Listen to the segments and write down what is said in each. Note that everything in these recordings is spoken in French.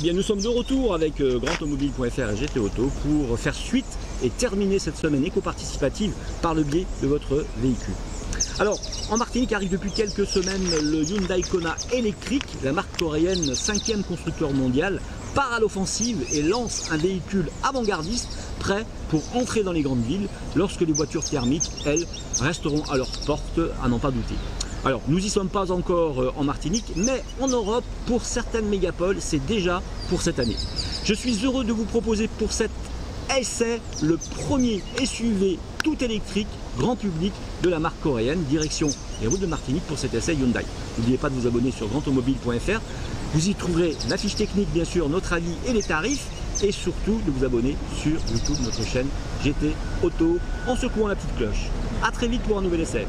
bien, nous sommes de retour avec grandautomobile.fr et GT Auto pour faire suite et terminer cette semaine éco-participative par le biais de votre véhicule. Alors, en Martinique arrive depuis quelques semaines le Hyundai Kona électrique. La marque coréenne, 5e constructeur mondial, part à l'offensive et lance un véhicule avant-gardiste prêt pour entrer dans les grandes villes lorsque les voitures thermiques, elles, resteront à leur porte, à n'en pas douter. Alors, nous n'y sommes pas encore en Martinique, mais en Europe, pour certaines mégapoles, c'est déjà pour cette année. Je suis heureux de vous proposer pour cet essai le premier SUV tout électrique grand public de la marque coréenne, direction les routes de Martinique pour cet essai Hyundai. N'oubliez pas de vous abonner sur grandautomobile.fr. Vous y trouverez la fiche technique, bien sûr, notre avis et les tarifs, et surtout de vous abonner sur YouTube, notre chaîne GT Auto, en secouant la petite cloche. A très vite pour un nouvel essai.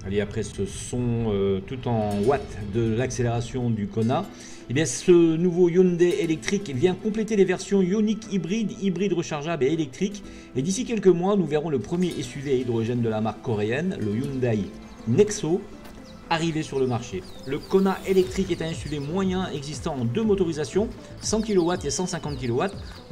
Et après ce son tout en watts de l'accélération du Kona, eh bien, ce nouveau Hyundai électrique vient compléter les versions Ioniq hybride rechargeable et électrique. Et d'ici quelques mois, nous verrons le premier SUV à hydrogène de la marque coréenne, le Hyundai Nexo, arrivé sur le marché. Le Kona électrique est un SUV moyen existant en deux motorisations, 100 kW et 150 kW,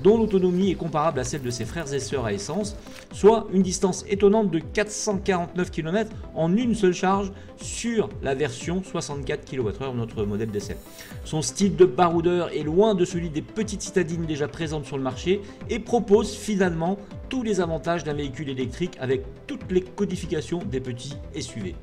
dont l'autonomie est comparable à celle de ses frères et sœurs à essence, soit une distance étonnante de 449 km en une seule charge sur la version 64 kWh, notre modèle d'essai. Son style de baroudeur est loin de celui des petites citadines déjà présentes sur le marché et propose finalement tous les avantages d'un véhicule électrique avec toutes les codifications des petits SUV.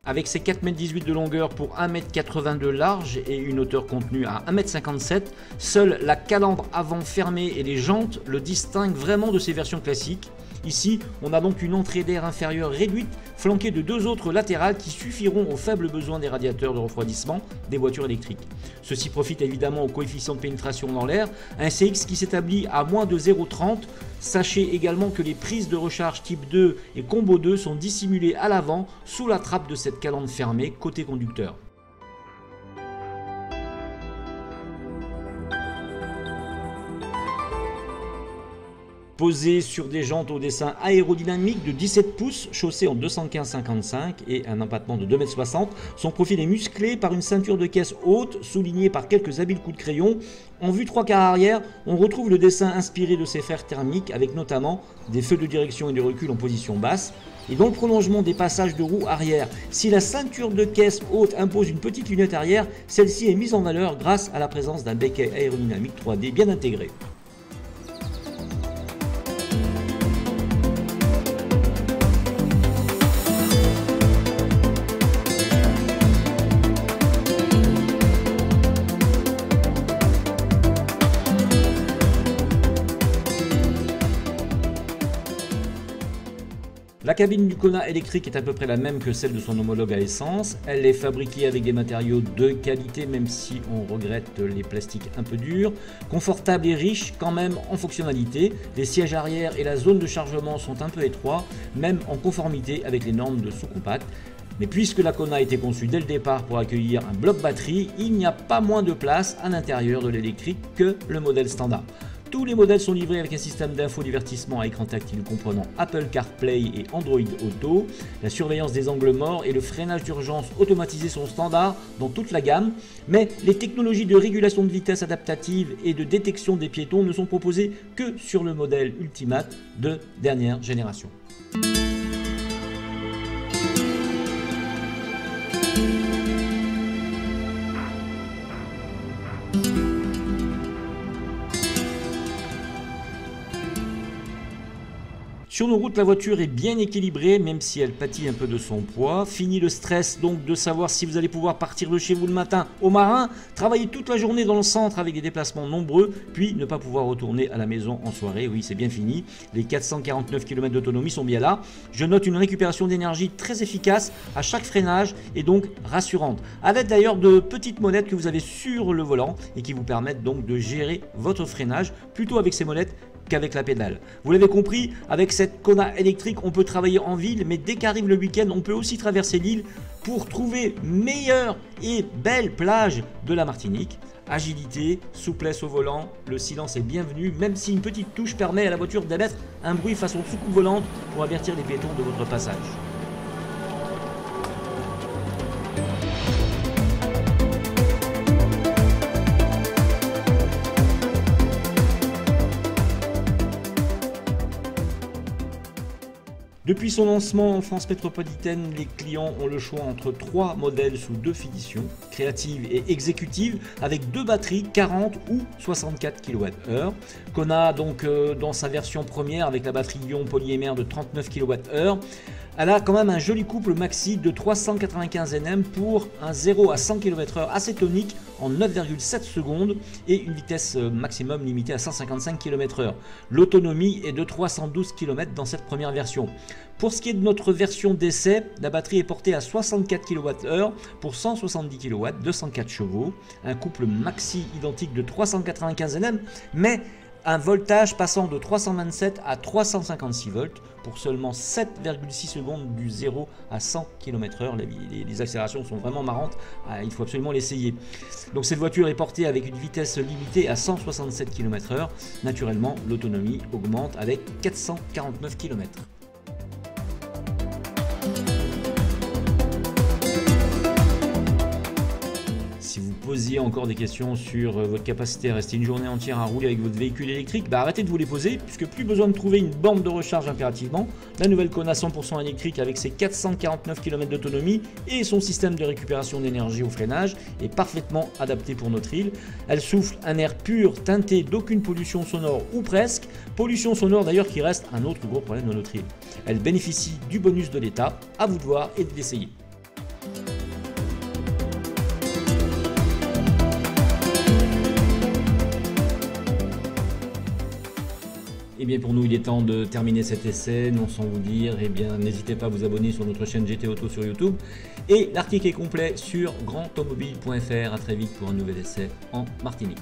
Avec ses 4,18 m de longueur pour 1,82 m de large et une hauteur contenue à 1,57 m, seule la calandre avant fermée et les jantes le distinguent vraiment de ses versions classiques. Ici, on a donc une entrée d'air inférieure réduite, flanquée de deux autres latérales qui suffiront aux faibles besoins des radiateurs de refroidissement des voitures électriques. Ceci profite évidemment au coefficient de pénétration dans l'air, un CX qui s'établit à moins de 0,30. Sachez également que les prises de recharge type 2 et combo 2 sont dissimulées à l'avant sous la trappe de cette calandre fermée côté conducteur. Posé sur des jantes au dessin aérodynamique de 17 pouces, chaussées en 215/55 et un empattement de 2,60 m, son profil est musclé par une ceinture de caisse haute, soulignée par quelques habiles coups de crayon. En vue 3/4 arrière, on retrouve le dessin inspiré de ses frères thermiques, avec notamment des feux de direction et de recul en position basse. Et dans le prolongement des passages de roues arrière, si la ceinture de caisse haute impose une petite lunette arrière, celle-ci est mise en valeur grâce à la présence d'un béquet aérodynamique 3D bien intégré. La cabine du Kona électrique est à peu près la même que celle de son homologue à essence. Elle est fabriquée avec des matériaux de qualité, même si on regrette les plastiques un peu durs. Confortable et riche quand même en fonctionnalité. Les sièges arrière et la zone de chargement sont un peu étroits, même en conformité avec les normes de sous-compact. Mais puisque la Kona a été conçue dès le départ pour accueillir un bloc batterie, il n'y a pas moins de place à l'intérieur de l'électrique que le modèle standard. Tous les modèles sont livrés avec un système d'infodivertissement à écran tactile comprenant Apple CarPlay et Android Auto. La surveillance des angles morts et le freinage d'urgence automatisé sont standards dans toute la gamme, mais les technologies de régulation de vitesse adaptative et de détection des piétons ne sont proposées que sur le modèle Ultimate de dernière génération. Sur nos routes, la voiture est bien équilibrée, même si elle pâtit un peu de son poids. Fini le stress donc de savoir si vous allez pouvoir partir de chez vous le matin au marin, travailler toute la journée dans le centre avec des déplacements nombreux, puis ne pas pouvoir retourner à la maison en soirée. Oui, c'est bien fini. Les 449 km d'autonomie sont bien là. Je note une récupération d'énergie très efficace à chaque freinage et donc rassurante. À l'aide d'ailleurs de petites molettes que vous avez sur le volant et qui vous permettent donc de gérer votre freinage plutôt avec ces molettes qu'avec la pédale. Vous l'avez compris, avec cette Kona électrique, on peut travailler en ville, mais dès qu'arrive le week-end, on peut aussi traverser l'île pour trouver meilleures et belles plages de la Martinique. Agilité, souplesse au volant, le silence est bienvenu, même si une petite touche permet à la voiture d'émettre un bruit façon soucoupe volante pour avertir les piétons de votre passage. Depuis son lancement en France métropolitaine, les clients ont le choix entre 3 modèles sous 2 finitions, créative et exécutive, avec 2 batteries 40 ou 64 kWh. Kona donc dans sa version première avec la batterie ion polyémère de 39 kWh. Elle a quand même un joli couple maxi de 395 Nm pour un 0 à 100 km/h assez tonique en 9,7 secondes et une vitesse maximum limitée à 155 km/h. L'autonomie est de 312 km dans cette première version. Pour ce qui est de notre version d'essai, la batterie est portée à 64 kWh pour 170 kW, 204 chevaux, un couple maxi identique de 395 Nm, mais un voltage passant de 327 à 356 volts pour seulement 7,6 secondes du 0 à 100 km/h. Les accélérations sont vraiment marrantes, il faut absolument l'essayer. Donc cette voiture est portée avec une vitesse limitée à 167 km/h. Naturellement, l'autonomie augmente avec 449 km. Si vous posiez encore des questions sur votre capacité à rester une journée entière à rouler avec votre véhicule électrique, arrêtez de vous les poser, puisque plus besoin de trouver une borne de recharge impérativement. La nouvelle Kona 100% électrique avec ses 449 km d'autonomie et son système de récupération d'énergie au freinage est parfaitement adapté pour notre île. Elle souffle un air pur, teinté d'aucune pollution sonore ou presque, pollution sonore d'ailleurs qui reste un autre gros problème de notre île. Elle bénéficie du bonus de l'État, à vous de voir et de l'essayer. Et bien pour nous il est temps de terminer cet essai, non sans vous dire, n'hésitez pas à vous abonner sur notre chaîne GT Auto sur YouTube. Et l'article est complet sur grandautomobile.fr. À très vite pour un nouvel essai en Martinique.